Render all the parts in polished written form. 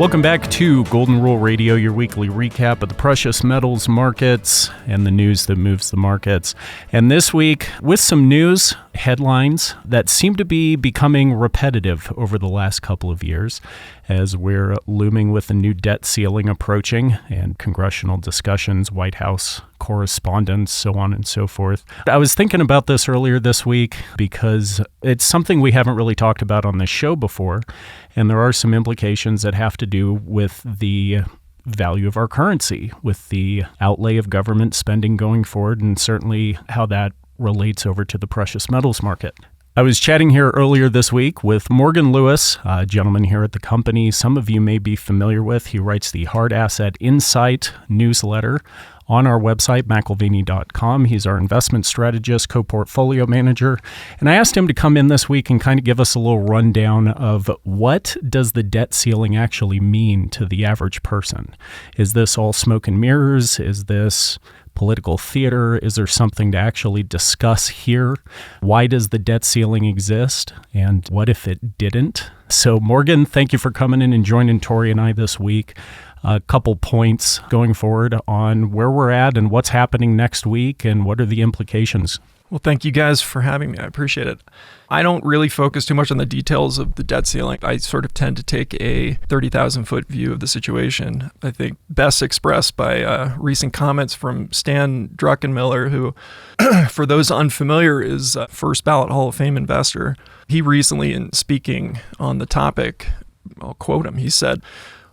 Welcome back to Golden Rule Radio, your weekly recap of the precious metals markets and the news that moves the markets. And this week, with some news headlines that seem to be becoming repetitive over the last couple of years as we're looming with the new debt ceiling approaching and congressional discussions, White House correspondence, so on and so forth. I was thinking about this earlier this week because it's something we haven't really talked about on this show before, and there are some implications that have to do with the value of our currency, with the outlay of government spending going forward, and certainly how that relates over to the precious metals market. I was chatting here earlier this week with Morgan Lewis, a gentleman here at the company some of you may be familiar with. He writes the Hard Asset Insight newsletter on our website, McElvaney.com. He's our investment strategist, co-portfolio manager. And I asked him to come in this week and kind of give us a little rundown of what does the debt ceiling actually mean to the average person? Is this all smoke and mirrors? Is this political theater? Is there something to actually discuss here? Why does the debt ceiling exist? And what if it didn't? So Morgan, thank you for coming in and joining Tori and I this week. A couple points going forward on where we're at and what's happening next week and what are the implications. Well, thank you guys for having me. I appreciate it. I don't really focus too much on the details of the debt ceiling. I sort of tend to take a 30,000-foot view of the situation. I think best expressed by recent comments from Stan Druckenmiller, who, for those unfamiliar, is a first ballot Hall of Fame investor. He recently, in speaking on the topic, I'll quote him, he said,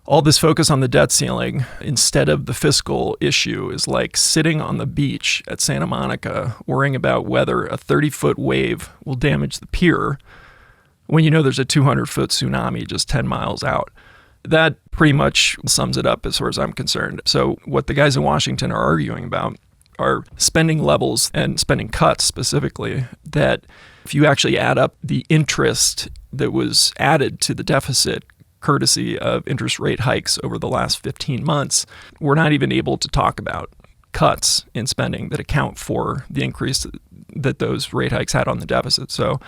"All this focus on the debt ceiling instead of the fiscal issue is like sitting on the beach at Santa Monica worrying about whether a 30-foot wave will damage the pier when you know there's a 200-foot tsunami just 10 miles out." That pretty much sums it up as far as I'm concerned. So what the guys in Washington are arguing about are spending levels and spending cuts specifically that if you actually add up the interest that was added to the deficit courtesy of interest rate hikes over the last 15 months, we're not even able to talk about cuts in spending that account for the increase that those rate hikes had on the deficit. So,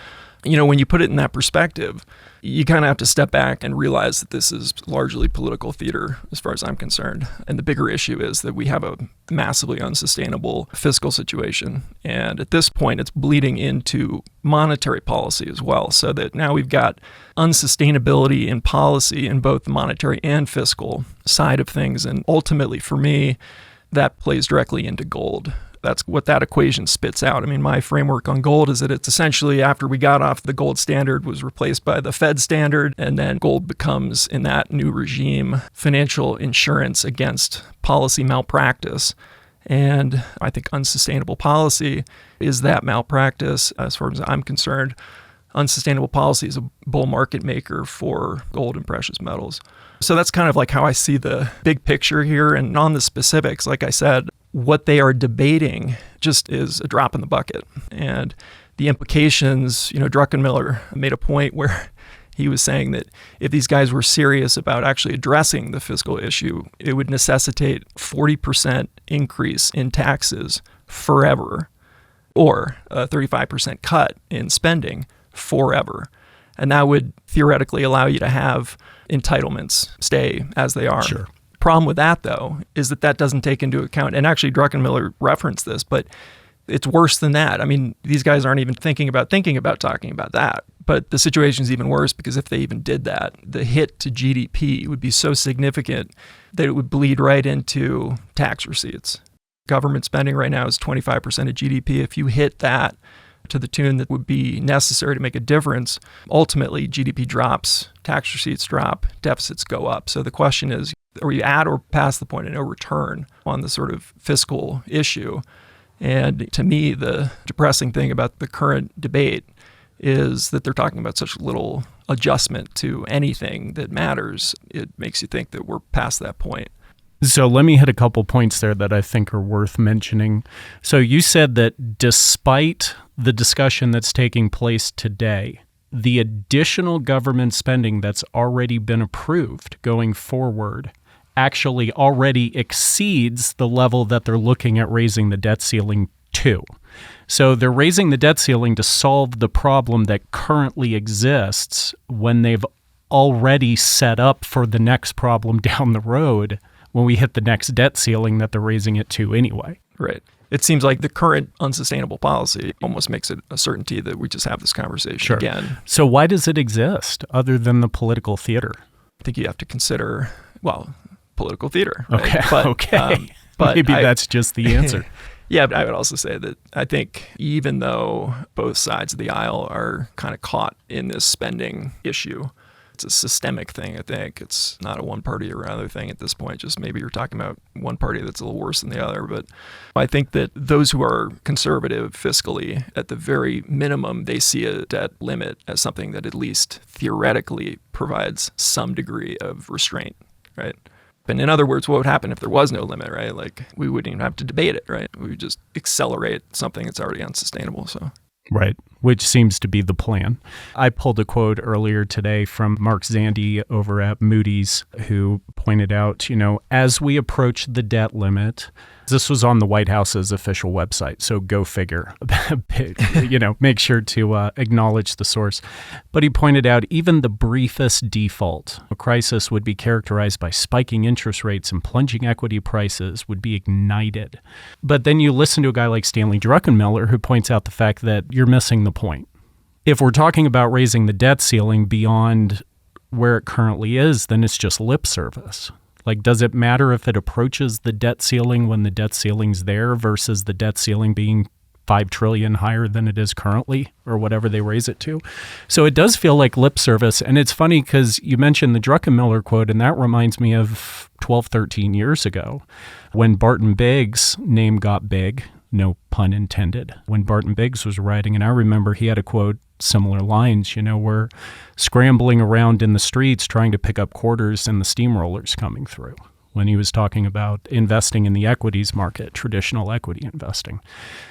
when you put it in that perspective, you kind of have to step back and realize that this is largely political theater as far as I'm concerned. And the bigger issue is that we have a massively unsustainable fiscal situation. And at this point, it's bleeding into monetary policy as well. So that now we've got unsustainability in policy in both the monetary and fiscal side of things. And ultimately, for me, that plays directly into gold. That's what that equation spits out. I mean, my framework on gold is that it's essentially after we got off the gold standard was replaced by the Fed standard, and then gold becomes, in that new regime, financial insurance against policy malpractice. And I think unsustainable policy is that malpractice. As far as I'm concerned, unsustainable policy is a bull market maker for gold and precious metals. So that's kind of like how I see the big picture here. And on the specifics, like I said, what they are debating just is a drop in the bucket. And the implications, Druckenmiller made a point where he was saying that if these guys were serious about actually addressing the fiscal issue, it would necessitate 40% increase in taxes forever, or a 35% cut in spending forever. And that would theoretically allow you to have entitlements stay as they are. Sure. Problem with that, though, is that doesn't take into account, and actually Druckenmiller referenced this, but it's worse than that. I mean, these guys aren't even thinking about talking about that. But the situation is even worse because if they even did that, the hit to GDP would be so significant that it would bleed right into tax receipts. Government spending right now is 25% of GDP. If you hit that to the tune that would be necessary to make a difference, ultimately GDP drops, tax receipts drop, deficits go up. So the question is, are you at or past the point of no return on the sort of fiscal issue? And to me, the depressing thing about the current debate is that they're talking about such little adjustment to anything that matters. It makes you think that we're past that point. So let me hit a couple points there that I think are worth mentioning. So you said that despite the discussion that's taking place today, the additional government spending that's already been approved going forward actually already exceeds the level that they're looking at raising the debt ceiling to. So they're raising the debt ceiling to solve the problem that currently exists when they've already set up for the next problem down the road when we hit the next debt ceiling that they're raising it to anyway. Right. It seems like the current unsustainable policy almost makes it a certainty that we just have this conversation again. So why does it exist other than the political theater? I think you have to consider, political theater. Right? Okay. But maybe that's just the answer. Yeah, but I would also say that I think even though both sides of the aisle are kind of caught in this spending issue, it's a systemic thing, I think. It's not a one party or another thing at this point. Just maybe you're talking about one party that's a little worse than the other. But I think that those who are conservative fiscally, at the very minimum, they see a debt limit as something that at least theoretically provides some degree of restraint, right? And in other words, what would happen if there was no limit, right? Like, we wouldn't even have to debate it, right? We would just accelerate something that's already unsustainable. So. Right, which seems to be the plan. I pulled a quote earlier today from Mark Zandi over at Moody's, who pointed out, as we approach the debt limit, this was on the White House's official website, so go figure, make sure to acknowledge the source. But he pointed out even the briefest default, a crisis would be characterized by spiking interest rates and plunging equity prices would be ignited. But then you listen to a guy like Stanley Druckenmiller, who points out the fact that you're missing the point. If we're talking about raising the debt ceiling beyond where it currently is, then it's just lip service. Like, does it matter if it approaches the debt ceiling when the debt ceiling's there versus the debt ceiling being $5 trillion higher than it is currently, or whatever they raise it to? So it does feel like lip service. And it's funny because you mentioned the Druckenmiller quote, and that reminds me of 12, 13 years ago when Barton Biggs' name got big, no pun intended, when Barton Biggs was writing. And I remember he had a quote, similar lines, we're scrambling around in the streets trying to pick up quarters and the steamrollers coming through, when he was talking about investing in the equities market, traditional equity investing.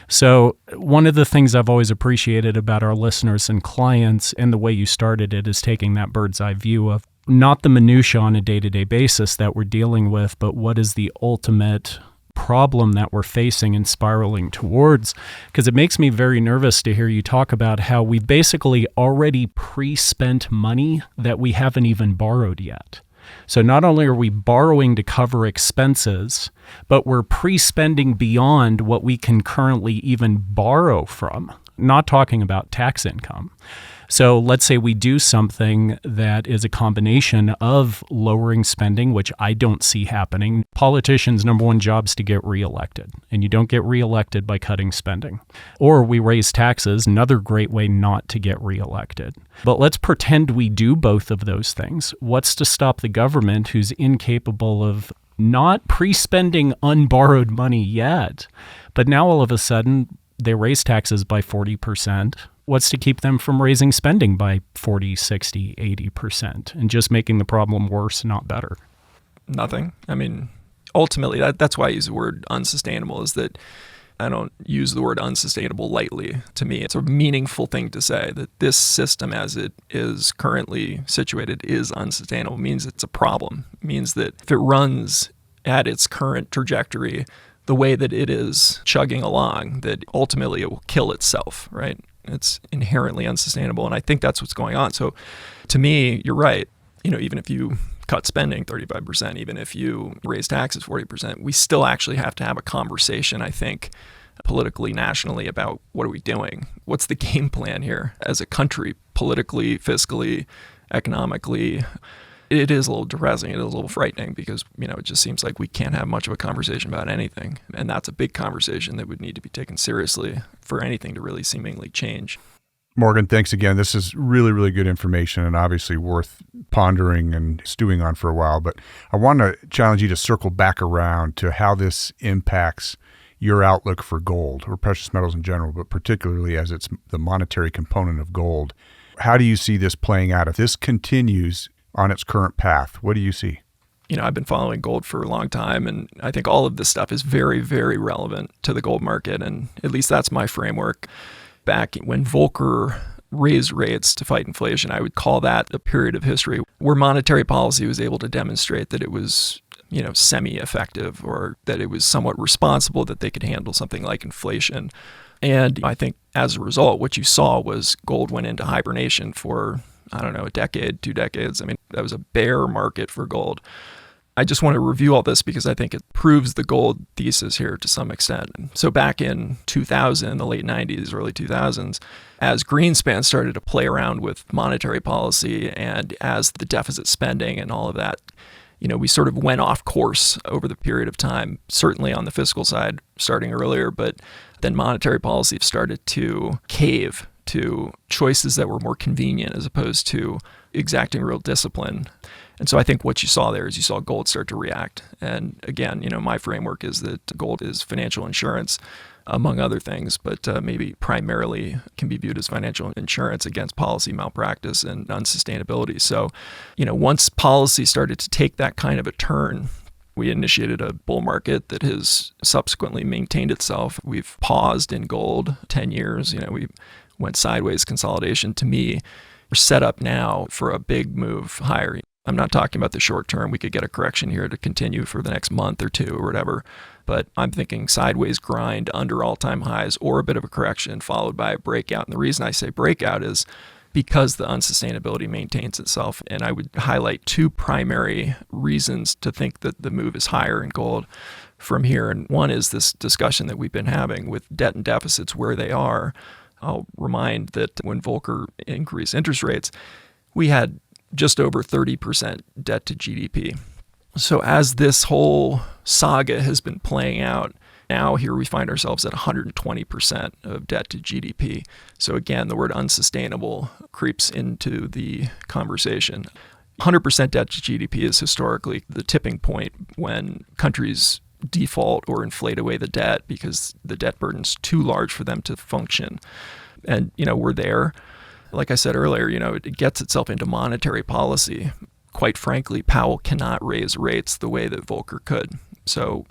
So one of the things I've always appreciated about our listeners and clients, and the way you started it, is taking that bird's eye view of not the minutia on a day-to-day basis that we're dealing with, but what is the ultimate problem that we're facing and spiraling towards. Because it makes me very nervous to hear you talk about how we basically already pre-spent money that we haven't even borrowed yet. So not only are we borrowing to cover expenses, but we're pre-spending beyond what we can currently even borrow from. Not talking about tax income. So let's say we do something that is a combination of lowering spending, which I don't see happening. Politicians' number one job is to get reelected, and you don't get reelected by cutting spending. Or we raise taxes, another great way not to get reelected. But let's pretend we do both of those things. What's to stop the government, who's incapable of not pre-spending unborrowed money yet, but now all of a sudden they raise taxes by 40%. What's to keep them from raising spending by 40, 60, 80% and just making the problem worse, not better? Nothing. I mean, ultimately, that's why I use the word unsustainable, is that I don't use the word unsustainable lightly. To me, it's a meaningful thing to say that this system as it is currently situated is unsustainable. It means it's a problem. It means that if it runs at its current trajectory, the way that it is chugging along, that ultimately it will kill itself, right? It's inherently unsustainable. And I think that's what's going on. So to me, you're right. Even if you cut spending 35%, even if you raise taxes 40%, we still actually have to have a conversation, I think, politically, nationally, about what are we doing? What's the game plan here as a country, politically, fiscally, economically? It is a little depressing. It is a little frightening because, it just seems like we can't have much of a conversation about anything. And that's a big conversation that would need to be taken seriously for anything to really seemingly change. Morgan, thanks again. This is really, really good information and obviously worth pondering and stewing on for a while. But I want to challenge you to circle back around to how this impacts your outlook for gold or precious metals in general, but particularly as it's the monetary component of gold. How do you see this playing out? If this continues on its current path, what do you see? I've been following gold for a long time, and I think all of this stuff is very, very relevant to the gold market, and at least that's my framework. Back when Volcker raised rates to fight inflation, I would call that a period of history where monetary policy was able to demonstrate that it was, semi-effective, or that it was somewhat responsible, that they could handle something like inflation. And I think as a result, what you saw was gold went into hibernation for a decade, 2 decades. I mean, that was a bear market for gold. I just want to review all this because I think it proves the gold thesis here to some extent. So back in 2000, the late 90s, early 2000s, as Greenspan started to play around with monetary policy and as the deficit spending and all of that, we sort of went off course over the period of time, certainly on the fiscal side starting earlier, but then monetary policy started to cave to choices that were more convenient as opposed to exacting real discipline. And so I think what you saw there is you saw gold start to react. And again, my framework is that gold is financial insurance, among other things, but maybe primarily can be viewed as financial insurance against policy malpractice and unsustainability. So, once policy started to take that kind of a turn, we initiated a bull market that has subsequently maintained itself. We've paused in gold 10 years. We went sideways consolidation. To me, we're set up now for a big move higher. I'm not talking about the short term. We could get a correction here to continue for the next month or two or whatever. But I'm thinking sideways grind under all-time highs or a bit of a correction followed by a breakout. And the reason I say breakout is because the unsustainability maintains itself. And I would highlight 2 primary reasons to think that the move is higher in gold from here. And one is this discussion that we've been having with debt and deficits where they are. I'll remind that when Volcker increased interest rates, we had just over 30% debt to GDP. So as this whole saga has been playing out, now here we find ourselves at 120% of debt to GDP. So again, the word unsustainable creeps into the conversation. 100% debt to GDP is historically the tipping point when countries default or inflate away the debt because the debt burden's too large for them to function. And, we're there. Like I said earlier, it gets itself into monetary policy. Quite frankly, Powell cannot raise rates the way that Volcker could. So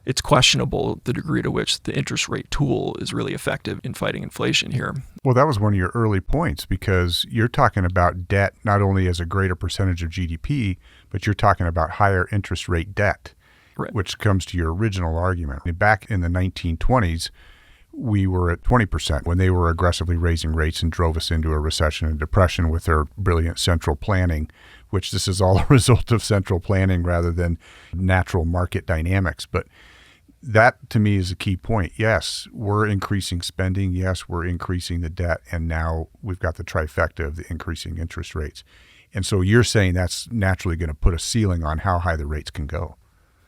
it's questionable the degree to which the interest rate tool is really effective in fighting inflation here. Well, that was one of your early points because you're talking about debt not only as a greater percentage of GDP, but you're talking about higher interest rate debt, right, which comes to your original argument. Back in the 1920s, we were at 20% when they were aggressively raising rates and drove us into a recession and depression with their brilliant central planning, which this is all a result of central planning rather than natural market dynamics. But that, to me, is a key point. Yes, we're increasing spending. Yes, we're increasing the debt. And now we've got the trifecta of the increasing interest rates. And so you're saying that's naturally going to put a ceiling on how high the rates can go.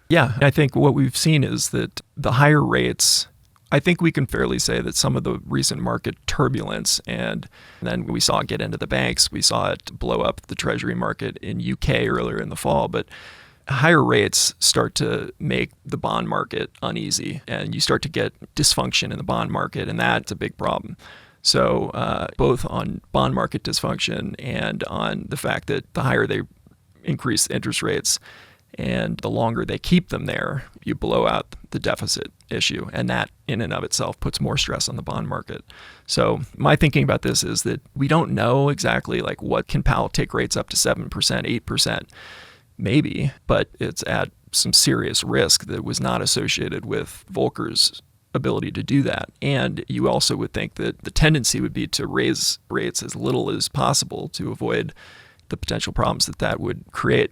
Yeah, I think what we've seen is that the higher rates, I think we can fairly say that some of the recent market turbulence, and then we saw it get into the banks, we saw it blow up the treasury market in UK earlier in the fall, but higher rates start to make the bond market uneasy and you start to get dysfunction in the bond market, and that's a big problem. So both on bond market dysfunction and on the fact that the higher they increase the interest rates and the longer they keep them there, you blow out the deficit issue. And that in and of itself puts more stress on the bond market. So my thinking about this is that we don't know exactly what can Powell take rates up to 7%, 8%, maybe, but it's at some serious risk that was not associated with Volcker's ability to do that. And you also would think that the tendency would be to raise rates as little as possible to avoid the potential problems that would create.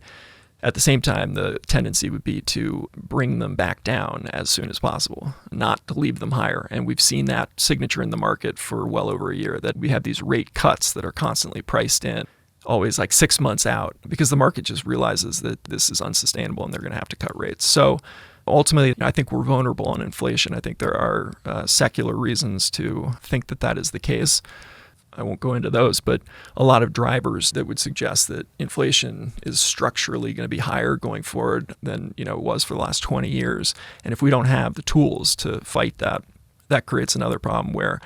At the same time, the tendency would be to bring them back down as soon as possible, not to leave them higher. And we've seen that signature in the market for well over a year, that we have these rate cuts that are constantly priced in, always 6 months out, because the market just realizes that this is unsustainable and they're going to have to cut rates. So ultimately, I think we're vulnerable on inflation. I think there are secular reasons to think that is the case. I won't go into those, but a lot of drivers that would suggest that inflation is structurally going to be higher going forward than it was for the last 20 years. And if we don't have the tools to fight that, that creates another problem where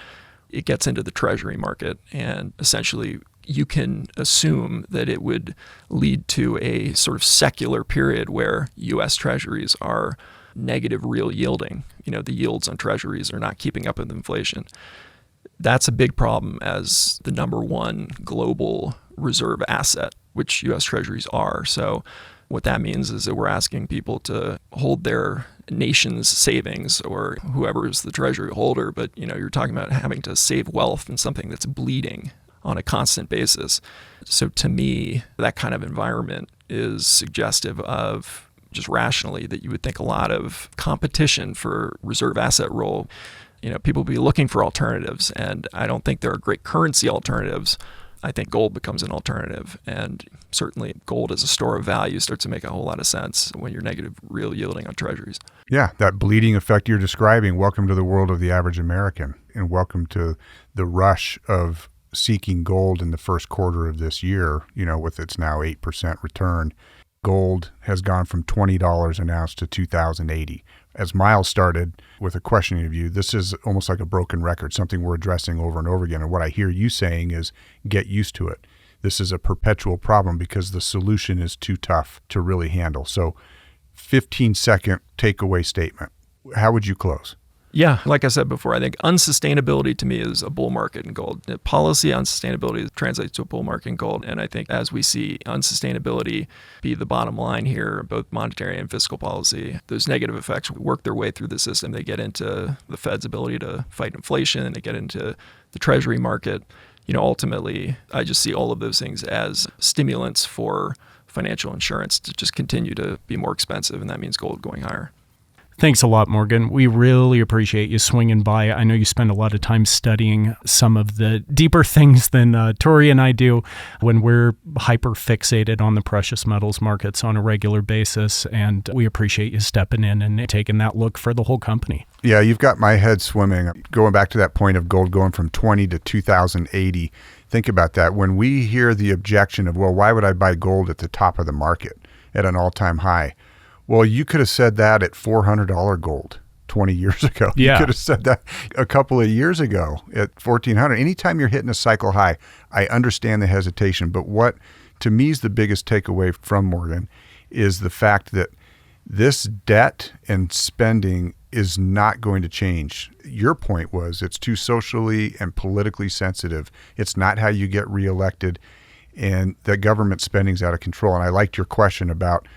it gets into the treasury market, and essentially you can assume that it would lead to a sort of secular period where U.S. treasuries are negative real yielding. The yields on treasuries are not keeping up with inflation. That's a big problem as the number one global reserve asset, which U.S. treasuries are. So what that means is that we're asking people to hold their nation's savings, or whoever is the treasury holder, but you're talking about having to save wealth in something that's bleeding on a constant basis. So to me, that kind of environment is suggestive of just rationally that you would think a lot of competition for reserve asset role. People will be looking for alternatives, and I don't think there are great currency alternatives. I think gold becomes an alternative, and certainly gold as a store of value starts to make a whole lot of sense when you're negative real yielding on treasuries. Yeah, that bleeding effect you're describing. Welcome to the world of the average American, and welcome to the rush of seeking gold in the first quarter of this year, with its now 8% return. Gold has gone from $20 an ounce to $2,080. As Miles started with a questioning of you, this is almost like a broken record, something we're addressing over and over again. And what I hear you saying is get used to it. This is a perpetual problem because the solution is too tough to really handle. So 15-second takeaway statement. How would you close? Yeah, like I said before, I think unsustainability to me is a bull market in gold. The policy unsustainability translates to a bull market in gold. And I think as we see unsustainability be the bottom line here, both monetary and fiscal policy, those negative effects work their way through the system. They get into the Fed's ability to fight inflation. They get into the treasury market. Ultimately, I just see all of those things as stimulants for financial insurance to just continue to be more expensive. And that means gold going higher. Thanks a lot, Morgan. We really appreciate you swinging by. I know you spend a lot of time studying some of the deeper things than Tori and I do when we're hyper fixated on the precious metals markets on a regular basis. And we appreciate you stepping in and taking that look for the whole company. Yeah, you've got my head swimming. Going back to that point of gold going from 20 to 2,080, think about that. When we hear the objection of, well, why would I buy gold at the top of the market at an all-time high? Well, you could have said that at $400 gold 20 years ago. Yeah. You could have said that a couple of years ago at $1,400. Anytime you're hitting a cycle high, I understand the hesitation. But what, to me, is the biggest takeaway from Morgan is the fact that this debt and spending is not going to change. Your point was it's too socially and politically sensitive. It's not how you get reelected, and the government spending's out of control. And I liked your question about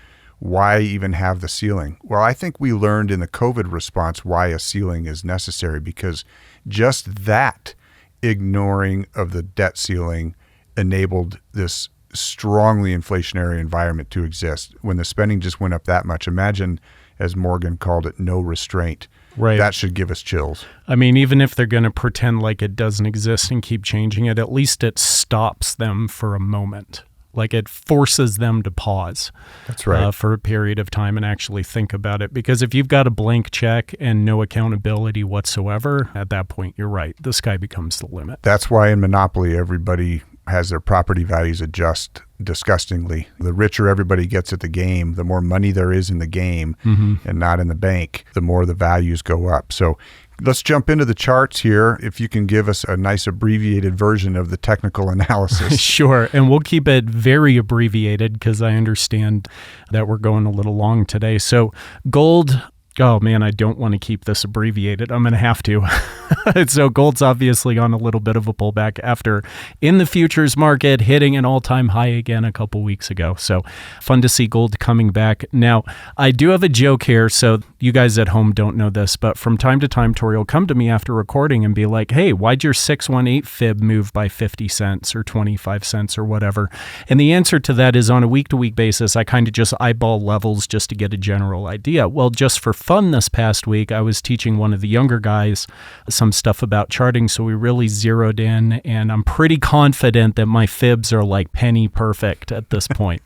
why even have the ceiling? Well, I think we learned in the COVID response why a ceiling is necessary, because just that ignoring of the debt ceiling enabled this strongly inflationary environment to exist. When the spending just went up that much, imagine, as Morgan called it, no restraint. Right. That should give us chills. I mean, even if they're going to pretend like it doesn't exist and keep changing it, at least it stops them for a moment. Like it forces them to pause. That's right. For a period of time and actually think about it. Because if you've got a blank check and no accountability whatsoever, at that point, you're right. The sky becomes the limit. That's why in Monopoly, everybody has their property values adjust disgustingly. The richer everybody gets at the game, the more money there is in the game and not in the bank, the more the values go up. So let's jump into the charts here. If you can give us a nice abbreviated version of the technical analysis. Sure. And we'll keep it very abbreviated because I understand that we're going a little long today. So gold. Oh man, I don't want to keep this abbreviated. I'm going to have to. So gold's obviously on a little bit of a pullback after in the futures market hitting an all-time high again a couple weeks ago. So fun to see gold coming back. Now, I do have a joke here. So you guys at home don't know this, but from time to time, Tori will come to me after recording and be like, hey, why'd your 618 fib move by 50 cents or 25 cents or whatever? And the answer to that is on a week-to-week basis, I kind of just eyeball levels just to get a general idea. Well, just for fun this past week, I was teaching one of the younger guys some stuff about charting, so we really zeroed in, and I'm pretty confident that my fibs are like penny perfect at this point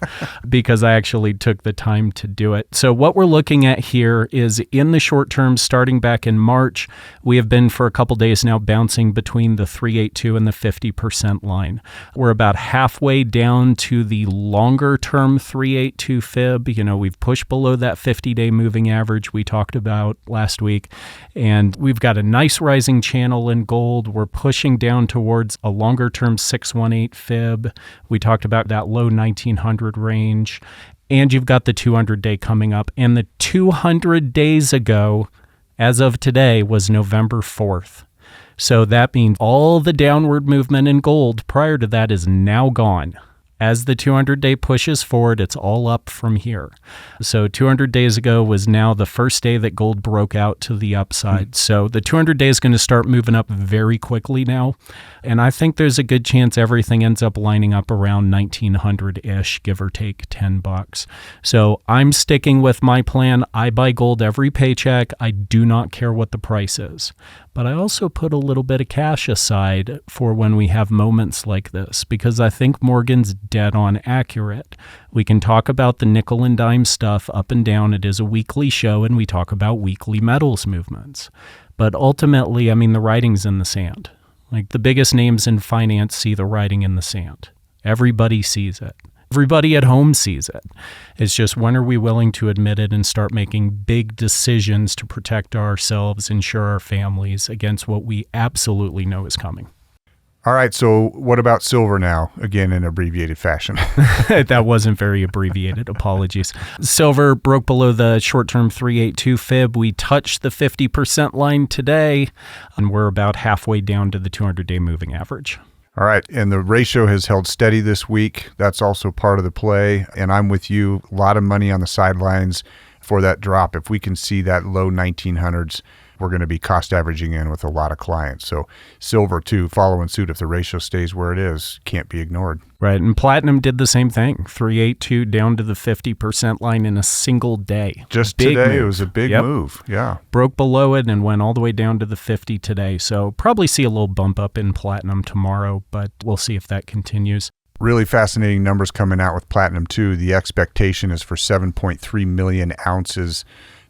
because I actually took the time to do it. So what we're looking at here is in the short term, starting back in March, we have been for a couple days now bouncing between the 382 and the 50% line. We're about halfway down to the longer term 382 fib. We've pushed below that 50-day moving average we talked about last week, and we've got a nice rising channel in gold. We're pushing down towards a longer term 618 fib. We talked about that low 1900 range, and you've got the 200-day coming up, and the 200 days ago, as of today, was November 4th. So that means all the downward movement in gold prior to that is now gone As the 200-day pushes forward, it's all up from here. So 200 days ago was now the first day that gold broke out to the upside. So the 200 day is going to start moving up very quickly now. And I think there's a good chance everything ends up lining up around 1900-ish, give or take $10. So I'm sticking with my plan. I buy gold every paycheck. I do not care what the price is. But I also put a little bit of cash aside for when we have moments like this, because I think Morgan's dead on accurate. We can talk about the nickel and dime stuff up and down. It is a weekly show, and we talk about weekly metals movements. But ultimately, I mean, the writing's in the sand. Like, the biggest names in finance see the writing in the sand. Everybody sees it. Everybody at home sees it. It's just, when are we willing to admit it and start making big decisions to protect ourselves, ensure our families against what we absolutely know is coming? All right, so what about silver now? Again, in abbreviated fashion. That wasn't very abbreviated. Apologies. Silver broke below the short-term 382 fib. We touched the 50% line today, and we're about halfway down to the 200-day moving average. All right, and the ratio has held steady this week. That's also part of the play, and I'm with you. A lot of money on the sidelines for that drop. If we can see that low 1900s, we're going to be cost averaging in with a lot of clients. So silver, too, following suit. If the ratio stays where it is, can't be ignored. Right, and platinum did the same thing. 382 down to the 50% line in a single day. Just big today, move. it was a big move. Yeah. Broke below it and went all the way down to the 50 today. So probably see a little bump up in platinum tomorrow, but we'll see if that continues. Really fascinating numbers coming out with platinum, too. The expectation is for 7.3 million ounces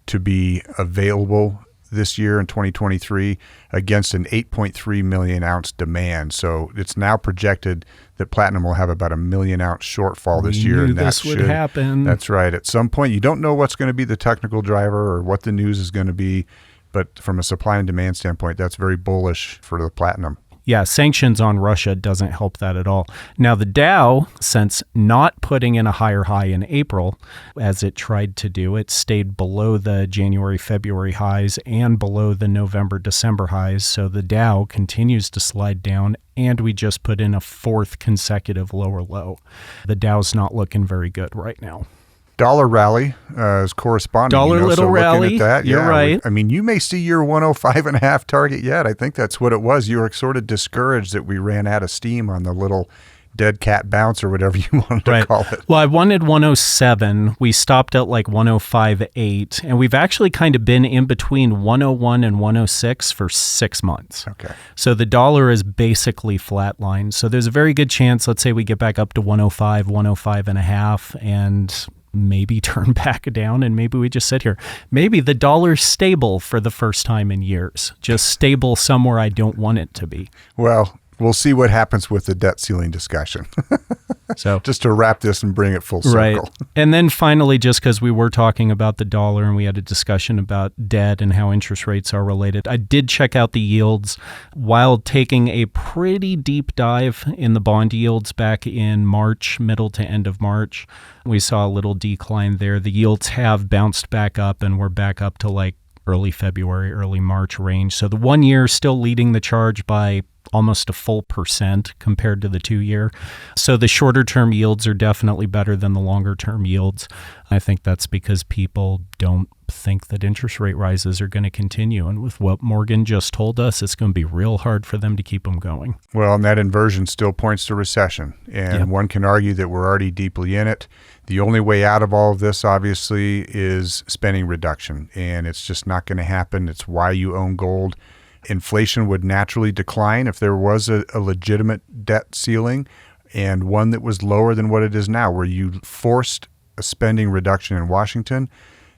to be available this year in 2023 against an 8.3 million ounce demand. So it's now projected that platinum will have about a 1 million ounce shortfall this year. And this would happen. That's right. At some point, you don't know what's going to be the technical driver or what the news is going to be, but from a supply and demand standpoint, that's very bullish for the platinum. Yeah, sanctions on Russia doesn't help that at all. Now, the Dow, since not putting in a higher high in April, as it tried to do, it stayed below the January, February highs and below the November, December highs. So the Dow continues to slide down, and we just put in a fourth consecutive lower low. The Dow's not looking very good right now. Dollar rally is corresponding. Little rally. At that, You're right. I mean, you may see your 105.5 target yet. I think that's what it was. You were sort of discouraged that we ran out of steam on the little dead cat bounce or whatever you wanted to call it. Well, I wanted 107. We stopped at like 105.8, and we've actually kind of been in between 101 and 106 for 6 months. Okay. So the dollar is basically flatlined. So there's a very good chance, let's say we get back up to 105, 105.5, and maybe turn back down, and maybe we just sit here. Maybe the dollar's stable for the first time in years, just stable somewhere I don't want it to be. Well, we'll see what happens with the debt ceiling discussion. So just to wrap this and bring it full circle. Right. And then finally, just because we were talking about the dollar and we had a discussion about debt and how interest rates are related, I did check out the yields while taking a pretty deep dive in the bond yields back in March, middle to end of March. We saw a little decline there. The yields have bounced back up, and we're back up to like early February, early March range. So the 1 year still leading the charge by almost a full % compared to the 2 year. So the shorter term yields are definitely better than the longer term yields. I think that's because people don't think that interest rate rises are going to continue. And with what Morgan just told us, it's going to be real hard for them to keep them going. Well, and that inversion still points to recession. And one can argue that we're already deeply in it. The only way out of all of this, obviously, is spending reduction. And it's just not going to happen. It's why you own gold. Inflation would naturally decline if there was a legitimate debt ceiling, and one that was lower than what it is now, where you forced a spending reduction in Washington.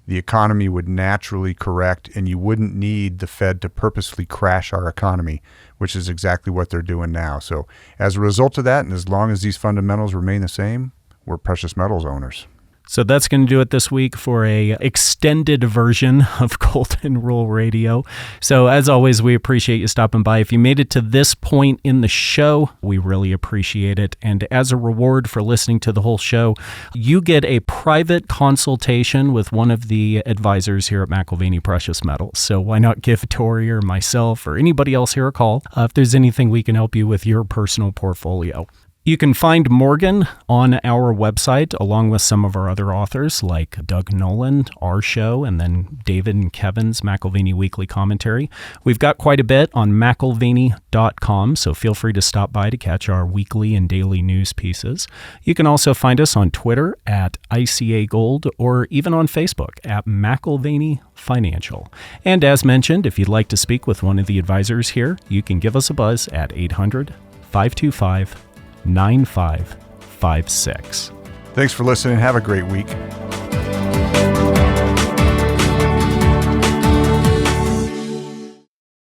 The economy would naturally correct, and you wouldn't need the Fed to purposely crash our economy, which is exactly what they're doing now. So as a result of that, and as long as these fundamentals remain the same, we're precious metals owners. So that's going to do it this week for a extended version of Golden Rule Radio. So as always, we appreciate you stopping by. If you made it to this point in the show, we really appreciate it. And as a reward for listening to the whole show, you get a private consultation with one of the advisors here at McIlvaney Precious Metals. So why not give Tori or myself or anybody else here a call if there's anything we can help you with your personal portfolio. You can find Morgan on our website, along with some of our other authors like Doug Nolan, our show, and then David and Kevin's McIlvaney Weekly Commentary. We've got quite a bit on McIlvaney.com, so feel free to stop by to catch our weekly and daily news pieces. You can also find us on Twitter at ICA Gold or even on Facebook at McIlvaney Financial. And as mentioned, if you'd like to speak with one of the advisors here, you can give us a buzz at 800-525-9556. Thanks for listening. Have a great week.